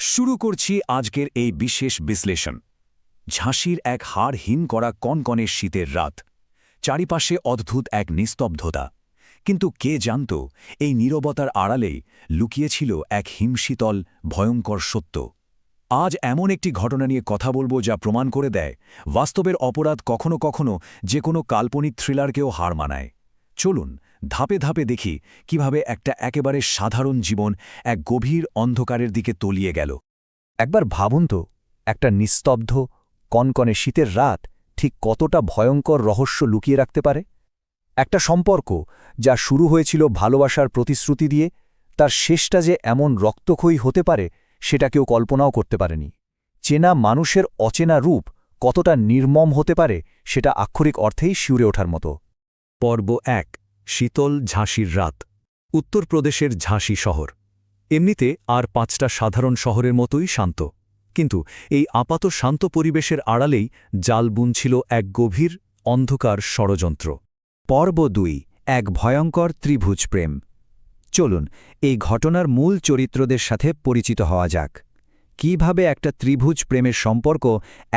শুরু করছি আজকের এই বিশেষ বিশ্লেষণ। ঝাঁসির এক হাড় হিম করা কনকনে শীতের রাত, চারিপাশে অদ্ভুত এক নিস্তব্ধতা। কিন্তু কে জানত এই নীরবতার আড়ালেই লুকিয়েছিল এক হিমশীতল ভয়ঙ্কর সত্য। আজ এমন একটি ঘটনা নিয়ে কথা বলবো যা প্রমাণ করে দেয় বাস্তবের অপরাধ কখনো কখনো যে কোনো কাল্পনিক থ্রিলারকেও হার মানায়। চলুন ধাপে ধাপে দেখি কিভাবে একটা একেবারে সাধারণ জীবন এক গভীর অন্ধকারের দিকে তলিয়ে গেল। একবার ভাবুন তো, একটা নিস্তব্ধ কনকনে শীতের রাত ঠিক কতটা ভয়ঙ্কর রহস্য লুকিয়ে রাখতে পারে। একটা সম্পর্ক যা শুরু হয়েছিল ভালোবাসার প্রতিশ্রুতি দিয়ে, তার শেষটা যে এমন রক্তক্ষয়ী হতে পারে সেটা কেউ কল্পনাও করতে পারেনি। চেনা মানুষের অচেনা রূপ কতটা নির্মম হতে পারে সেটা আক্ষরিক অর্থেই শিউরে ওঠার মতো। পর্ব ১, শীতল ঝাঁসির রাত। উত্তরপ্রদেশের ঝাঁসি শহর এমনিতে আর ৫টা সাধারণ শহরের মতোই শান্ত, কিন্তু এই আপাত শান্ত পরিবেশের আড়ালেই জাল বুনছিল এক গভীর অন্ধকার ষড়যন্ত্র। পর্ব ২, এক ভয়ঙ্কর ত্রিভুজ প্রেম। চলুন এই ঘটনার মূল চরিত্রদের সাথে পরিচিত হওয়া যাক। কিভাবে একটা ত্রিভুজ প্রেমের সম্পর্ক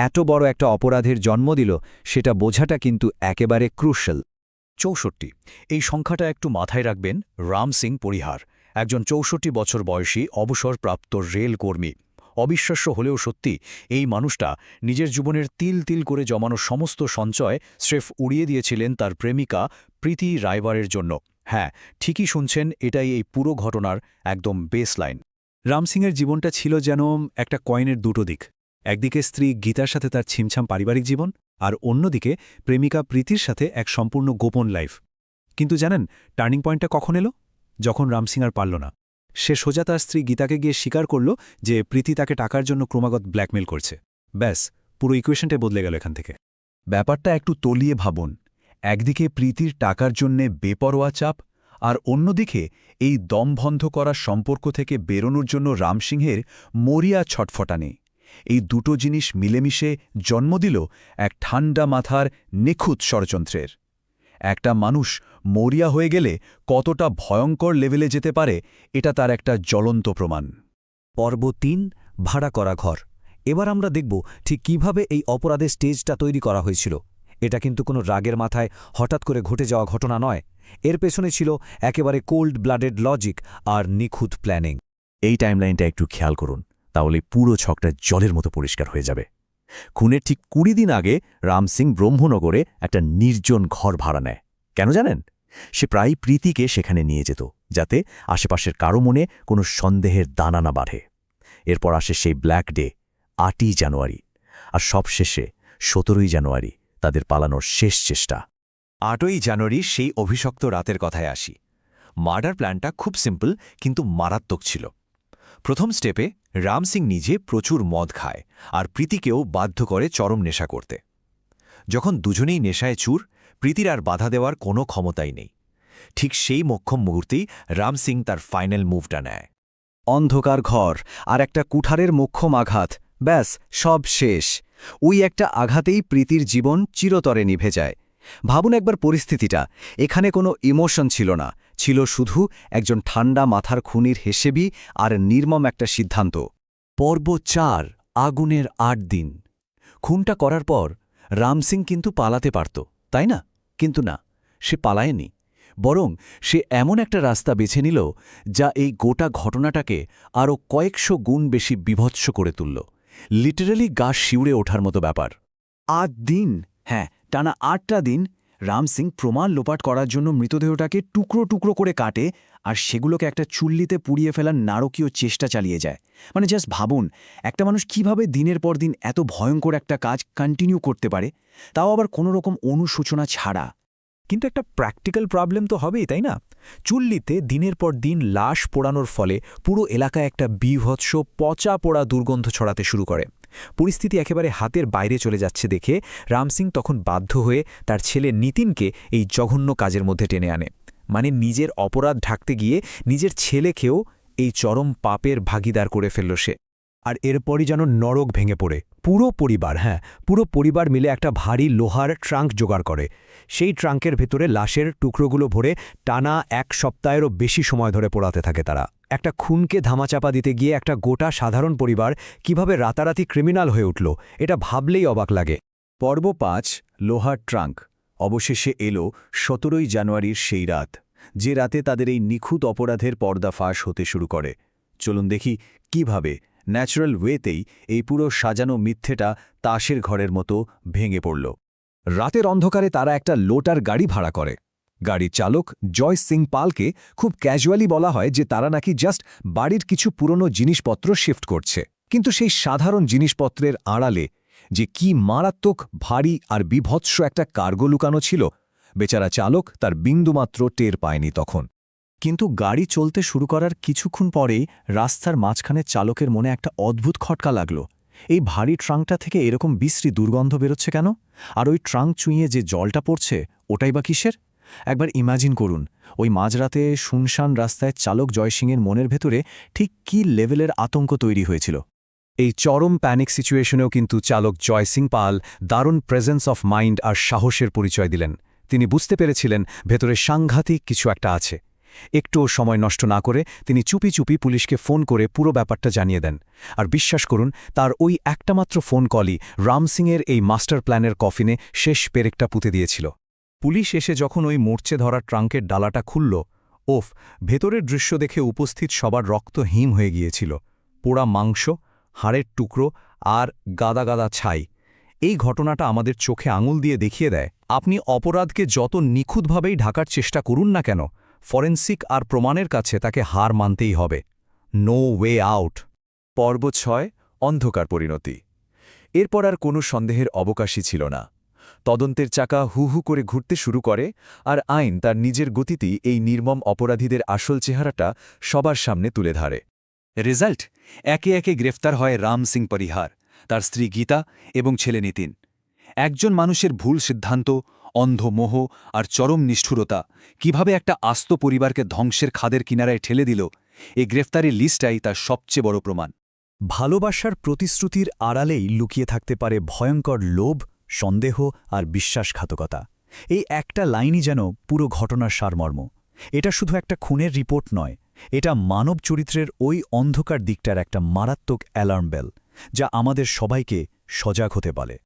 এত বড় একটা অপরাধের জন্ম দিল সেটা বোঝাটা কিন্তু একেবারে ক্রুশাল। ৬৪, এই সংখ্যাটা একটু মাথায় রাখবেন। রাম সিং পরিহার, একজন ৬৪ বছর বয়সী অবসরপ্রাপ্ত রেল কর্মী। অবিশ্বাস্য হলেও সত্যি, এই মানুষটা নিজের জীবনের তিল তিল করে জমানো সমস্ত সঞ্চয় স্রেফ উড়িয়ে দিয়েছিলেন তার প্রেমিকা প্রীতি রায়বারের জন্য। হ্যাঁ, ঠিকই শুনছেন, এটাই এই পুরো ঘটনার একদম বেসলাইন। রাম সিংয়ের জীবনটা ছিল যেন একটা কয়েনের দুটো দিক। একদিকে স্ত্রী গীতার সাথে তার ছিমছাম পারিবারিক জীবন, আর অন্যদিকে প্রেমিকা প্রীতির সাথে এক সম্পূর্ণ গোপন লাইফ। কিন্তু জানেন টার্নিং পয়েন্টটা কখন এলো? যখন রাম সিং আর পারল না। সে সোজা তার স্ত্রী গীতাকে গিয়ে স্বীকার করল যে প্রীতি তাকে টাকার জন্য ক্রমাগত ব্ল্যাকমেল করছে। ব্যাস, পুরো ইকুয়েশনটাই বদলে গেল এখান থেকে। ব্যাপারটা একটু তলিয়ে ভাবুন। একদিকে প্রীতির টাকার জন্যে বেপরোয়া চাপ, আর অন্যদিকে এই দমবন্ধ করা সম্পর্ক থেকে বেরোনোর জন্য রামসিংহের মরিয়া ছটফটানে। এই দুটো জিনিস মিলেমিশে জন্ম দিল এক ঠান্ডা মাথার নিখুঁত ষড়যন্ত্রের। একটা মানুষ মরিয়া হয়ে গেলে কতটা ভয়ঙ্কর লেভেলে যেতে পারে এটা তার একটা জ্বলন্ত প্রমাণ। পর্ব ৩, ভাড়া করা ঘর। এবার আমরা দেখব ঠিক কিভাবে এই অপরাধের স্টেজটা তৈরি করা হয়েছিল। এটা কিন্তু কোনো রাগের মাথায় হঠাৎ করে ঘটে যাওয়া ঘটনা নয়। এর পেছনে ছিল একেবারে কোল্ড ব্লাডেড লজিক আর নিখুঁত প্ল্যানিং। এই টাইমলাইনটা একটু খেয়াল করুন, তাহলে পুরো ছকটা জলের মতো পরিষ্কার হয়ে যাবে। খুনের ঠিক ২০ দিন আগে রাম সিং ব্রহ্মনগরে একটা নির্জন ঘর ভাড়া নেয়। কেন জানেন? সে প্রায় প্রীতিকে সেখানে নিয়ে যেত, যাতে আশেপাশের কারো মনে কোনো সন্দেহের দানা না বাড়ে। এরপর আসে সেই ব্ল্যাক ডে, ৮ই জানুয়ারি, আর সবশেষে ১৭ই জানুয়ারি তাদের পালানোর শেষ চেষ্টা। ৮ই জানুয়ারি সেই অভিশপ্ত রাতের কথায় আসি। মার্ডার প্ল্যানটা খুব সিম্পল কিন্তু মারাত্মক ছিল। প্রথম স্টেপে রাম সিং নিজে প্রচুর মদ খায় আর প্রীতিকেও বাধ্য করে চরম নেশা করতে। যখন দুজনেই নেশায় চুর, প্রীতির আর বাধা দেওয়ার কোনো ক্ষমতাই নেই। ঠিক সেই মোক্ষম মুহূর্তেই রাম সিং তার ফাইনাল মুভটা নেয়। অন্ধকার ঘর আর একটা কুঠারের মোক্ষম আঘাত, ব্যাস সব শেষ। ওই একটা আঘাতেই প্রীতির জীবন চিরতরে নিভে যায়। ভাবুন একবার পরিস্থিতিটা। এখানে কোনো ইমোশন ছিল না, ছিল শুধু একজন ঠান্ডা মাথার খুনির হিসেবি আর নির্মম একটা সিদ্ধান্ত। পর্ব ৪, আগুনের ৮ দিন। খুনটা করার পর রাম সিং কিন্তু পালাতে পারত, তাই না? কিন্তু না, সে পালায়নি। বরং সে এমন একটা রাস্তা বেছে নিল যা এই গোটা ঘটনাটাকে আরও কয়েকশো গুণ বেশি বীভৎস করে তুলল। লিটারালি গা শিউরে ওঠার মতো ব্যাপার। ৮ দিন, হ্যাঁ, টানা ৮টা দিন রাম সিং প্রমাণ লোপাট করার জন্য মৃতদেহটাকে টুকরো টুকরো করে কাটে আর সেগুলোকে একটা চুল্লিতে পুড়িয়ে ফেলার নারকীয় চেষ্টা চালিয়ে যায়। মানে জাস্ট ভাবুন, একটা মানুষ কিভাবে দিনের পর দিন এত ভয়ঙ্কর একটা কাজ কন্টিনিউ করতে পারে, তাও আবার কোনো রকম অনুশোচনা ছাড়া। কিন্তু একটা প্র্যাকটিক্যাল প্রবলেম তো হবেই, তাই না? চুল্লিতে দিনের পর দিন লাশ পোড়ানোর ফলে পুরো এলাকায় একটা বীভৎস পচা পোড়া দুর্গন্ধ ছড়াতে শুরু করে। পরিস্থিতি একেবারে হাতের বাইরে চলে যাচ্ছে দেখে রাম সিং তখন বাধ্য হয়ে তার ছেলে নিতিনকে এই জঘন্য কাজের মধ্যে টেনে আনে। মানে নিজের অপরাধ ঢাকতে গিয়ে নিজের ছেলেকেও এই চরম পাপের ভাগিদার করে ফেলল সে। আর এরপরই যেন নরক ভেঙে পড়ে। পুরো পরিবার মিলে একটা ভারী লোহার ট্রাঙ্ক জোগাড় করে। সেই ট্রাঙ্কের ভেতরে লাশের টুকরোগুলো ভরে টানা 1 সপ্তাহেরও বেশি সময় ধরে পোড়াতে থাকে তারা। একটা খুনকে ধামাচাপা দিতে গিয়ে একটা গোটা সাধারণ পরিবার কিভাবে রাতারাতি ক্রিমিনাল হয়ে উঠল, এটা ভাবলেই অবাক লাগে। পর্ব 5 লোহার ট্রাঙ্ক অবশেষে এলো 17ই জানুয়ারির সেই রাত, যে রাতে তাদের এই নিখুঁত অপরাধের পর্দাফাঁস হতে শুরু করে। চলুন দেখি কিভাবে ন্যাচারাল ওয়েতেই এই পুরো সাজানো মিথ্যেটা তাসের ঘরের মতো ভেঙে পড়ল। রাতের অন্ধকারে তারা একটা লোটার গাড়ি ভাড়া করে। গাড়ির চালক জয় সিং পালকে খুব ক্যাজুয়ালি বলা হয় যে তারা নাকি জাস্ট বাড়ির কিছু পুরনো জিনিসপত্র শিফট করছে। কিন্তু সেই সাধারণ জিনিসপত্রের আড়ালে যে কি মারাত্মক, ভারী আর বিভৎস একটা কার্গো লুকানো ছিল, বেচারা চালক তার বিন্দুমাত্র টের পায়নি তখন। কিন্তু গাড়ি চলতে শুরু করার কিছুক্ষণ পরেই রাস্তার মাঝখানে চালকের মনে একটা অদ্ভুত খটকা লাগল। এই ভারী ট্রাঙ্কটা থেকে এরকম বিশ্রী দুর্গন্ধ বেরোচ্ছে কেন? আর ওই ট্রাঙ্ক চুঁইয়ে যে জলটা পড়ছে, ওটাই বা কিসের? একবার ইমাজিন করুন, ওই মাঝরাতে শুনশান রাস্তায় চালক জয়সিংয়ের মনের ভেতরে ঠিক কী লেভেলের আতঙ্ক তৈরি হয়েছিল। এই চরম প্যানিক সিচুয়েশনেও কিন্তু চালক জয় সিং পাল দারুণ প্রেজেন্স অফ মাইন্ড আর সাহসের পরিচয় দিলেন। তিনি বুঝতে পেরেছিলেন ভেতরে সাংঘাতিক কিছু একটা আছে। একটুও সময় নষ্ট না করে তিনি চুপি চুপি পুলিশকে ফোন করে পুরো ব্যাপারটা জানিয়ে দেন। আর বিশ্বাস করুন, তার ওই একটামাত্র ফোন কলই রাম সিংয়ের এই মাস্টার প্ল্যানের কফিনে শেষ পেরেকটা পুঁতে দিয়েছিল। পুলিশ এসে যখন ওই মরচে ধরা ট্রাঙ্কের ডালাটা খুলল, ভেতরের দৃশ্য দেখে উপস্থিত সবার রক্ত হিম হয়ে গিয়েছিল। পোড়া মাংস, হাড়ের টুকরো আর গাদা গাদা ছাই। এই ঘটনাটা আমাদের চোখে আঙুল দিয়ে দেখিয়ে দেয়, আপনি অপরাধকে যত নিখুঁতভাবেই ঢাকার চেষ্টা করুন না কেন, ফরেন্সিক আর প্রমাণের কাছে তাকে হার মানতেই হবে। No way out. পর্ব 6 অন্ধকার পরিণতি। এরপর আর কোনো সন্দেহের অবকাশই ছিল না। তদন্তের চাকা হু হু করে ঘুরতে শুরু করে, আর আইন তার নিজের গতিতেই এই নির্মম অপরাধীদের আসল চেহারাটা সবার সামনে তুলে ধরে। রেজাল্ট, একে একে গ্রেফতার হয় রাম সিং পরিহার, তার স্ত্রী গীতা এবং ছেলে নিতিন। একজন মানুষের ভুল সিদ্ধান্ত, অন্ধ মোহ আর চরম নিষ্ঠুরতা কিভাবে একটা আস্ত পরিবারকে ধ্বংসের খাদের কিনারায় ঠেলে দিল, এই গ্রেফতারি লিস্টটাই তার সবচেয়ে বড় প্রমাণ। ভালোবাসার প্রতিশ্রুতির আড়ালেই লুকিয়ে থাকতে পারে ভয়ঙ্কর লোভ, সন্দেহ আর বিশ্বাসঘাতকতা। এই একটা লাইনই যেন পুরো ঘটনার সারমর্ম। এটা শুধু একটা খুনের রিপোর্ট নয়, এটা মানব চরিত্রের ওই অন্ধকার দিকটার একটা মারাত্মক অ্যালার্ম বেল, যা আমাদের সবাইকে সজাগ হতে বলে।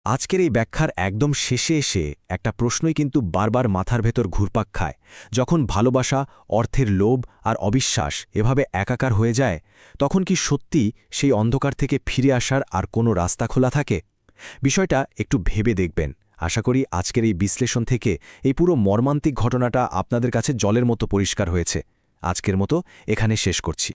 আজকের এই ব্যাখ্যার একদম শেষে এসে একটা প্রশ্নই কিন্তু বারবার মাথার ভেতর ঘুরপাক খায়। যখন ভালোবাসা, অর্থের লোভ আর অবিশ্বাস এভাবে একাকার হয়ে যায়, তখন কি সত্যি সেই অন্ধকার থেকে ফিরে আসার আর কোনো রাস্তা খোলা থাকে? বিষয়টা একটু ভেবে দেখবেন। আশা করি আজকের এই বিশ্লেষণ থেকে এই পুরো মর্মান্তিক ঘটনাটা আপনাদের কাছে জলের মতো পরিষ্কার হয়েছে। আজকের মতো এখানে শেষ করছি।